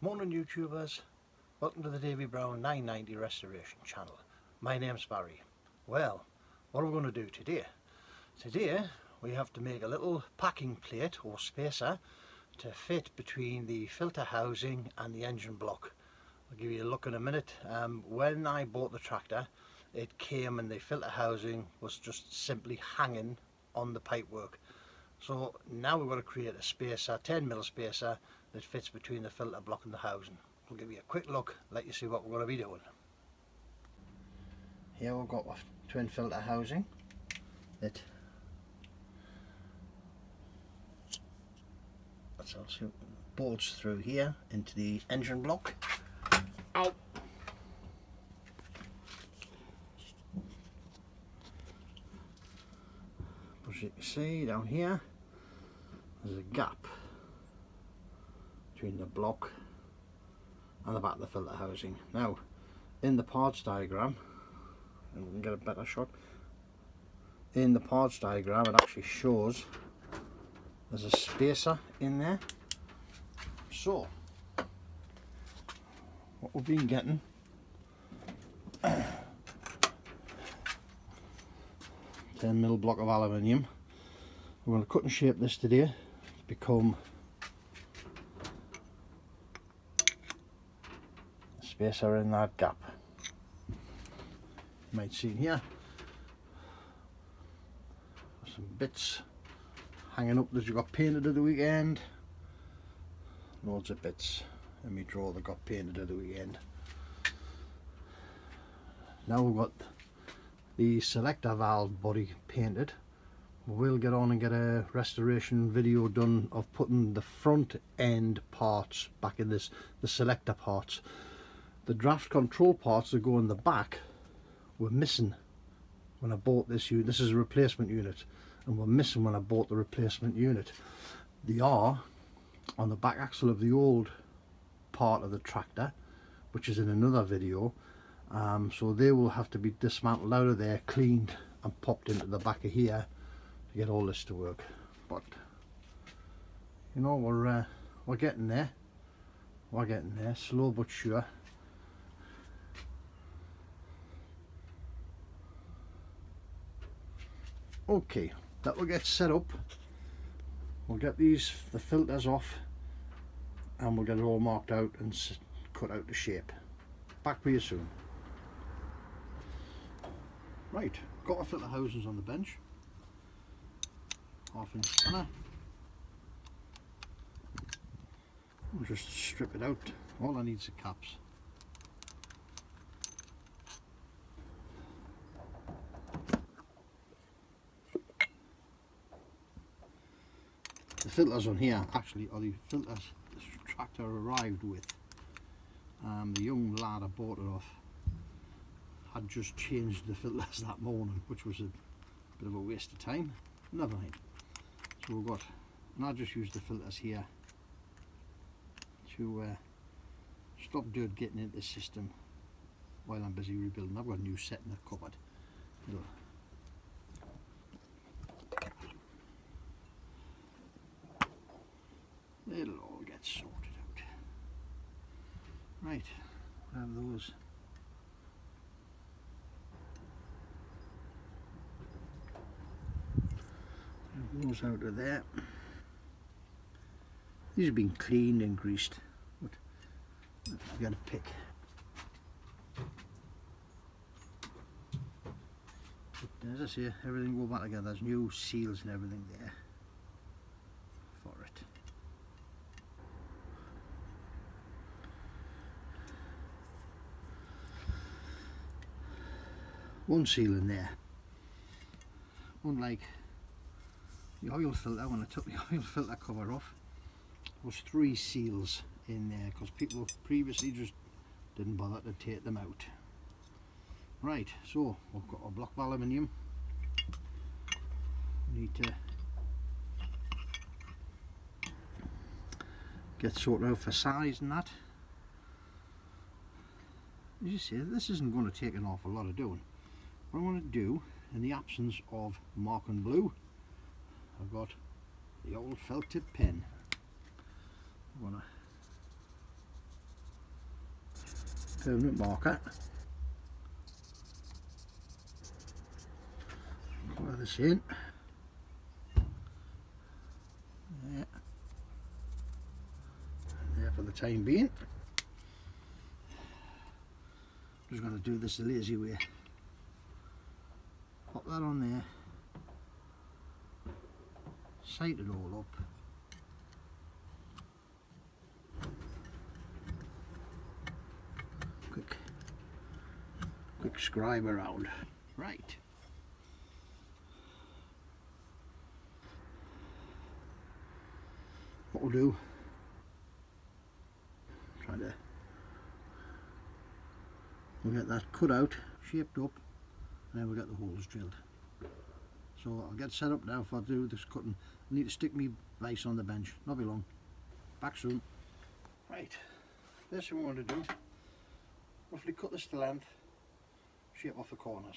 Morning YouTubers, welcome to the Davy Brown 990 Restoration channel. My name's Barry. Well, what are we going to do today? Today we have to make a little packing plate or spacer to fit between the filter housing and the engine block. I'll give you a look in a minute. When I bought the tractor, it came and the filter housing was just simply hanging on the pipework. So now we've got to create a spacer, 10mm spacer, that fits between the filter block and the housing. We'll give you a quick look, let you see what we're going to be doing. Here we've got a twin filter housing that also bolts through here into the engine block. Ow! As you can see down here, there's a gap between the block and the back of the filter housing. Now, in the parts diagram, and we can get a better shot, in the parts diagram it actually shows there's a spacer in there. So, what we've been getting, 10mm block of aluminium. We're going to cut and shape this today to become a spacer in that gap. You might see in here some bits hanging up that you got painted at the weekend. Loads of bits in my drawer that got painted at the weekend. Now we've got the selector valve body painted. We'll get on and get a restoration video done of putting the front end parts back in this, the selector parts. The draft control parts that go in the back were missing when I bought this unit. This is a replacement unit, and were missing when I bought the replacement unit. They are on the back axle of the old part of the tractor, which is in another video. So they will have to be dismantled out of there, cleaned and popped into the back of here to get all this to work. But you know, we're getting there. We're getting there, slow but sure. Okay, that will get set up. We'll get the filters off, and we'll get it all marked out and cut out to shape. Back with you soon. Right, got our filter housings on the bench. 1/2 inch spanner. We'll just strip it out. All I need is the caps. The filters on here actually are the filters this tractor arrived with. The young lad I bought it off had just changed the filters that morning, which was a bit of a waste of time. Never mind. So we've got, and I just used the filters here to stop dirt getting into the system while I'm busy rebuilding. I've got a new set in the cupboard. It'll all get sorted out. Right, we have those. Those out of there. These have been cleaned and greased, but I've got to pick. But as I say, everything will go back together. There's new seals and everything there for it. One seal in there. Unlike the oil filter, when I took the oil filter cover off, there was 3 seals in there because people previously just didn't bother to take them out. Right, so we've got a block of aluminium. We need to get sorted out for size and that. As you see, this isn't going to take an awful lot of doing. What I want to do, in the absence of marking blue, I've got the old felt tip pen. I'm going to permanent marker. Colour this in. There for the time being. Just going to do this the lazy way. Pop that on there. Sight it all up. Quick scribe around. Right. What we'll do, we'll get that cut out, shaped up, and then we'll get the holes drilled. So I'll get set up now for do this cutting. I need to stick me vise on the bench, not be long. Back soon. Right, first thing we want to do, roughly cut this to length, shape off the corners.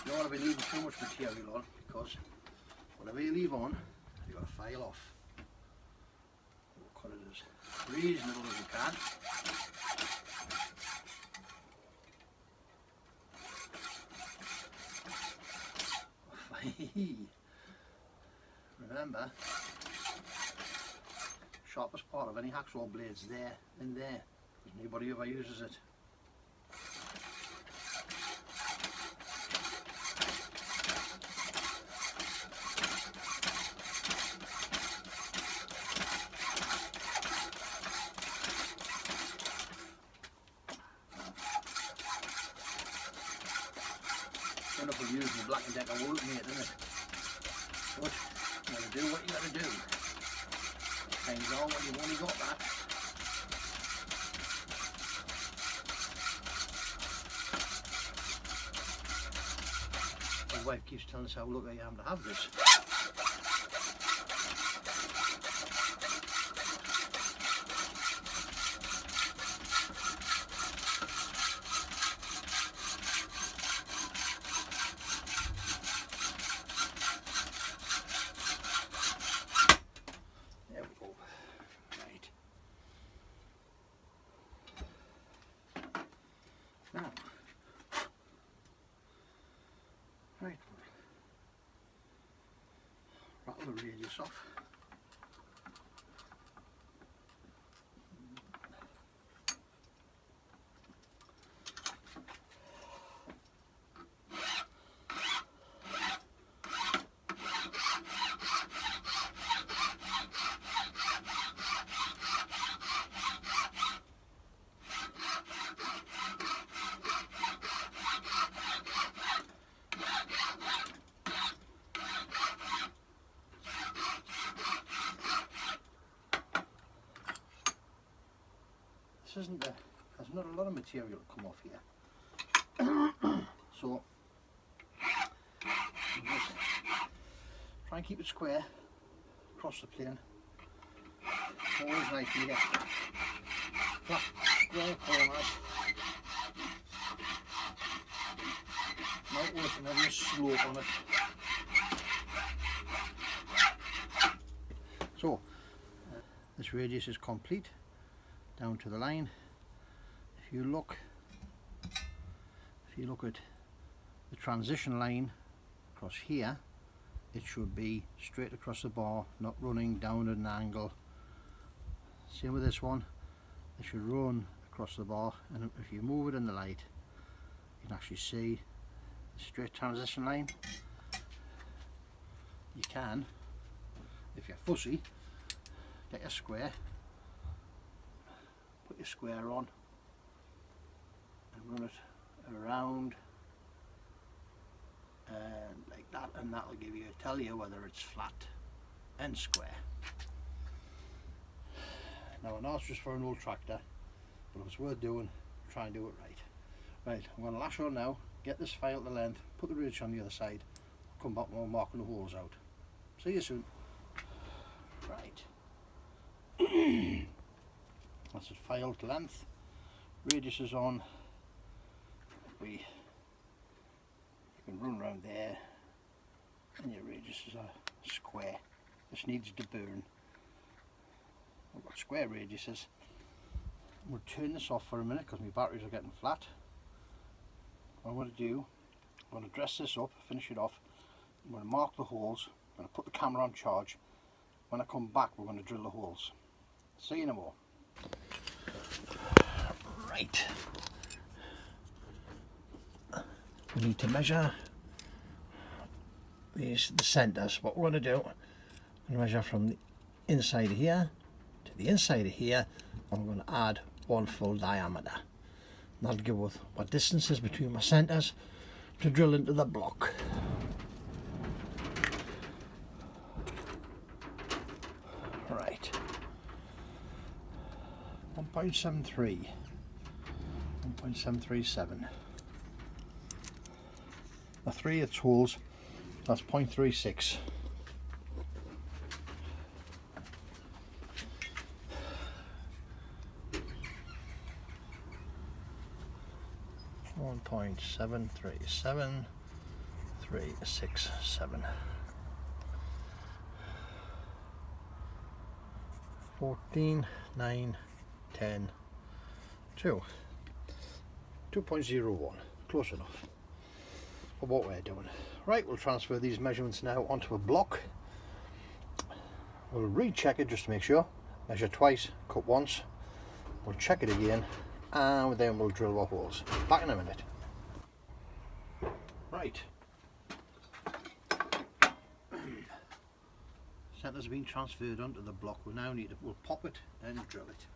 You don't want to be leaving too much material on, because whatever you leave on, you've got to file off. We'll cut it as reasonable as you can. Remember, sharpest part of any hacksaw blade's there and there, because nobody ever uses it. Wonderful using the Black & Decker wool, mate, isn't it? But you gotta do what you gotta do. Things on when you've only got that. My wife keeps telling us how lucky I am to have this. Right, rattle the radius off. This isn't there's not a lot of material to come off here. So just try and keep it square across the plane. Always nice to get flat square corners. Not working on this slope on it. So this radius is complete down to the line. If you look at the transition line across here, it should be straight across the bar, not running down at an angle. Same with this one, it should run across the bar, and if you move it in the light, you can actually see the straight transition line. You can, if you're fussy, get your square, put your square on and run it around and like that, and that'll tell you whether it's flat and square. Now I know it's just for an old tractor, but if it's worth doing, try and do it right. Right, I'm going to lash on now, get this file to length, put the ridge on the other side, come back and we'll mark the holes out. See you soon. Right. That's a filed length. Radius is on. You can run around there, and your radius is a square. This needs to burn. I've got square radiuses. We'll turn this off for a minute because my batteries are getting flat. What I'm going to do, I'm going to dress this up, finish it off. I'm going to mark the holes. I'm going to put the camera on charge. When I come back, we're going to drill the holes. See you in a more. Right. We need to measure the centres. What we're going to do, I'm going to measure from the inside of here to the inside of here, and we're going to add 1 full diameter. That'll give us what distance is between my centres to drill into the block. Right. 1.73. 1.737. The 3/8 holes, that's 0.36. .737 367 14 9 10 2 2.01. Close enough for what we're doing. Right, we'll transfer these measurements now onto a block. We'll recheck it just to make sure. Measure twice, cut once. We'll check it again, and then we'll drill our holes. Back in a minute. Right. Centres have been transferred onto the block. We'll pop it and drill it.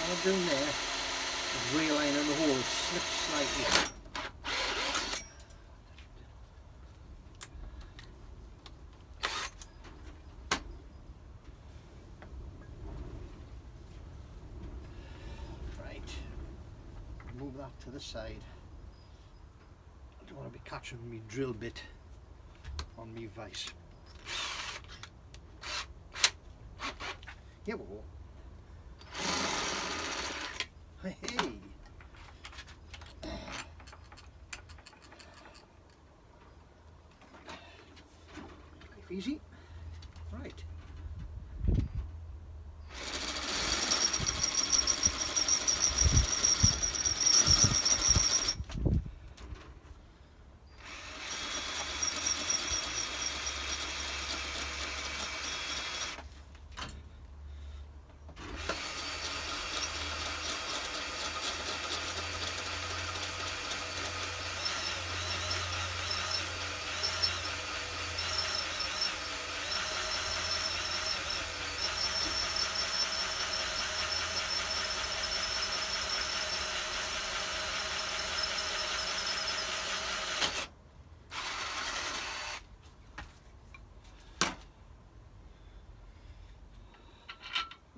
What I'm doing there is realigning the hole, slipped slightly. Right, move that to the side. I don't want to be catching me drill bit on me vise. Here we go. Hey! Easy. Right.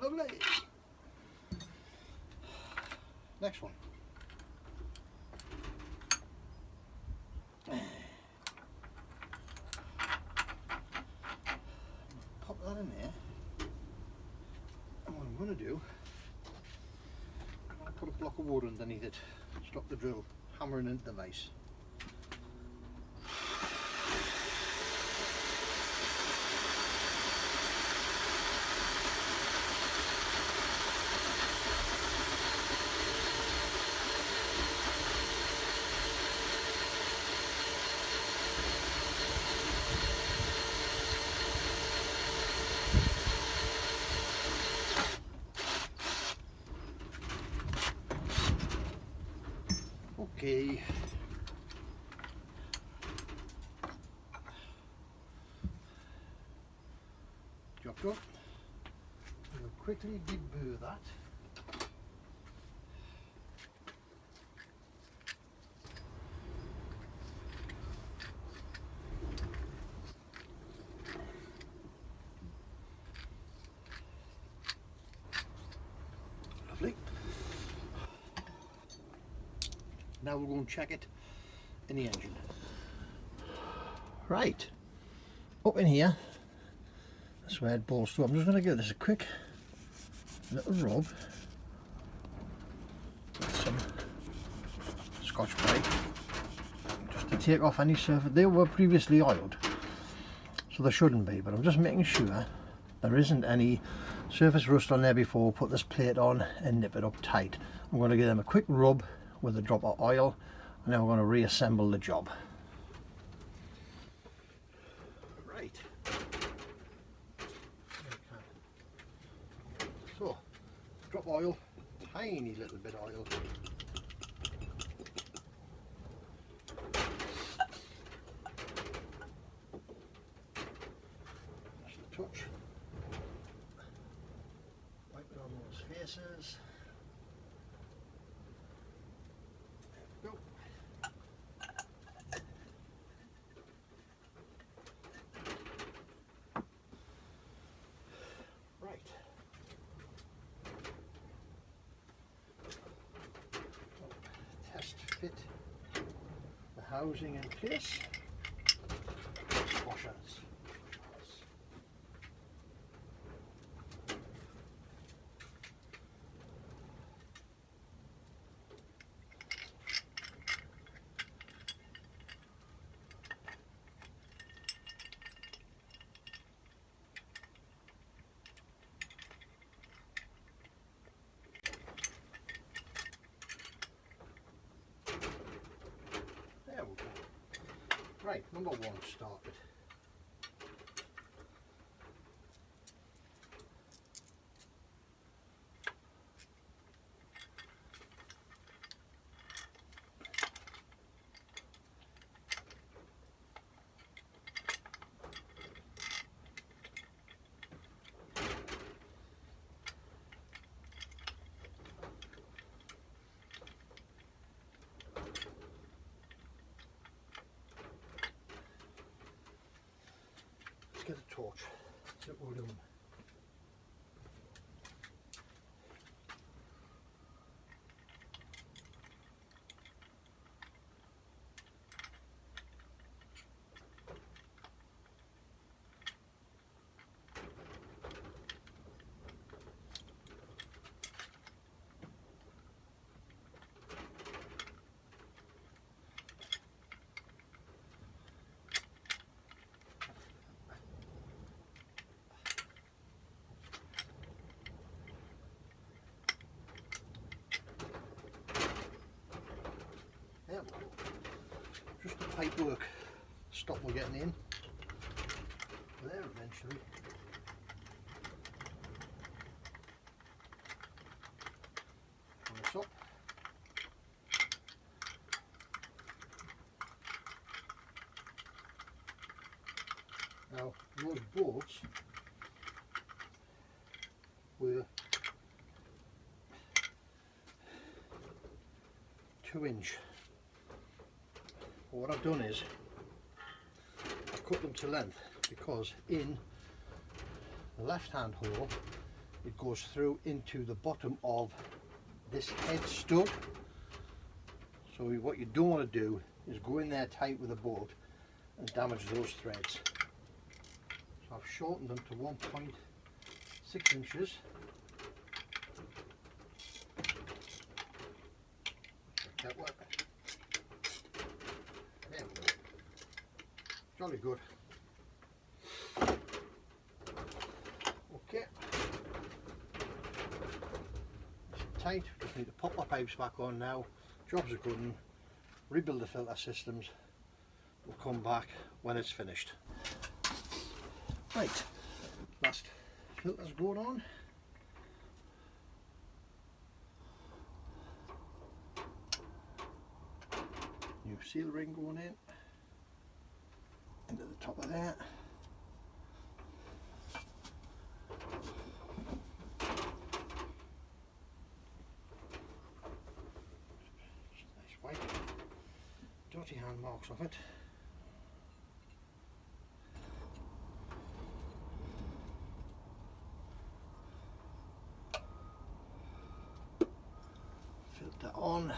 Lovely. Next one. to do, I'll put a block of wood underneath it, stop the drill hammering into the vise. Okay, job done. We'll quickly deburr that. Lovely. Now we'll go and check it in the engine. Right, up in here, that's where it bolts to. I'm just going to give this a quick little rub with some Scotch Brite, just to take off any surface. They were previously oiled, so there shouldn't be, but I'm just making sure there isn't any surface rust on there before we put this plate on and nip it up tight. I'm going to give them a quick rub with a drop of oil, and then we're going to reassemble the job. Right. So, drop oil, tiny little bit of oil. Just a touch. Wipe it on those faces. There we go. Right. Test fit the housing in place. Washers. There we go. Right, number one started. Let's get a torch. See what we're doing. There we go. Just the pipe work stop we're getting in. There eventually. Pull this up. Now those bolts were 2-inch. What I've done is I've cut them to length, because in the left hand hole it goes through into the bottom of this head stud. So what you don't want to do is go in there tight with a bolt and damage those threads. So I've shortened them to 1.6 inches. Jolly good. Okay. It's tight, just need to pop our pipes back on now. Job's a good one. Rebuild the filter systems. We'll come back when it's finished. Right, last filter's going on. New seal ring going in into the top of there. Nice white, dirty hand marks of it. Filter on.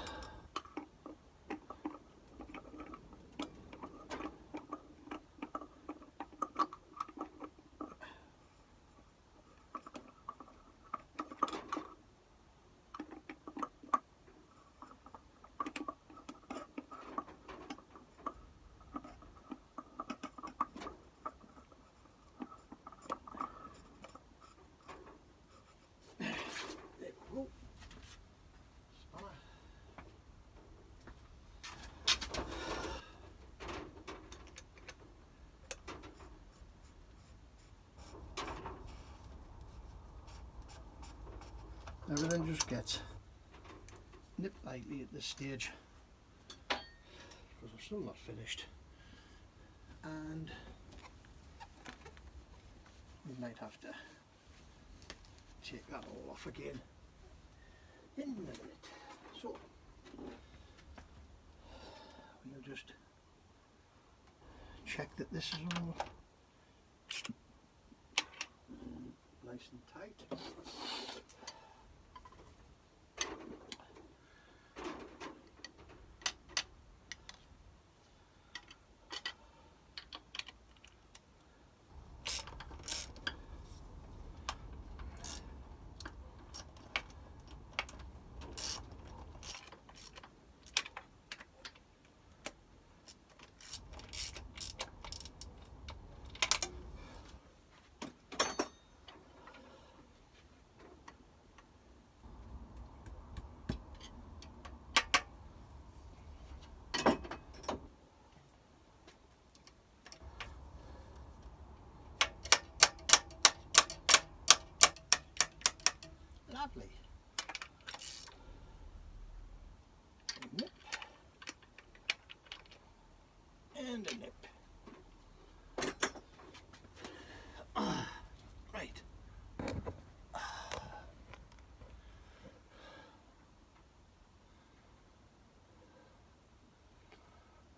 Everything just gets nipped lightly at this stage because we're still not finished, and we might have to take that all off again in a minute. So we'll just check that this is all nice and tight. Lovely. A nip. And a nip. Right.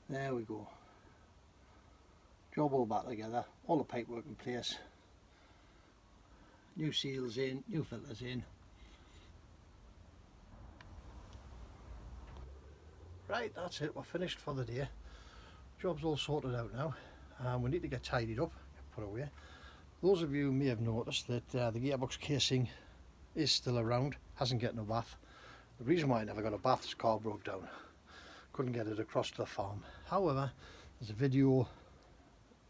There we go. Job all back together. All the paperwork in place. New seals in, new filters in. Right, that's it, we're finished for the day. Job's all sorted out now. We need to get tidied up, put away. Those of you may have noticed that the gearbox casing is still around, hasn't gotten a bath. The reason why I never got a bath is the car broke down. Couldn't get it across to the farm. However, there's a video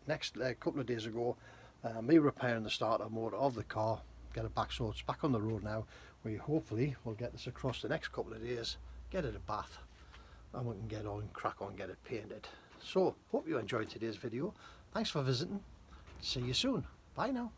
next couple of days ago, me repairing the starter motor of the car, get it back, so it's back on the road now. We hopefully will get this across the next couple of days, get it a bath, and we can get on, crack on, get it painted. So, hope you enjoyed today's video. Thanks for visiting. See you soon. Bye now.